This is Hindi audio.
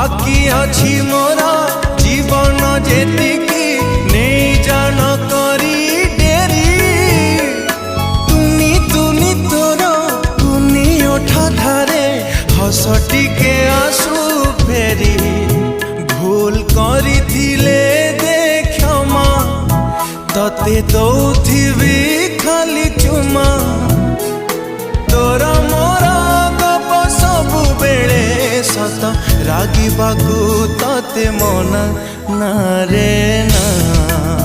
बाकी अछि मोरा जीवन जेतिकी नहीं जान करी डेरी तुनी तुनी तोर तुनी ओठा धारे हस टिके आसु फेरी भूल करी थिले दे क्षमा तते दौथिबी खाली चुमा तोरा मोरा गप सबु बेले सत रागिबाकू तते मना ना रे ना।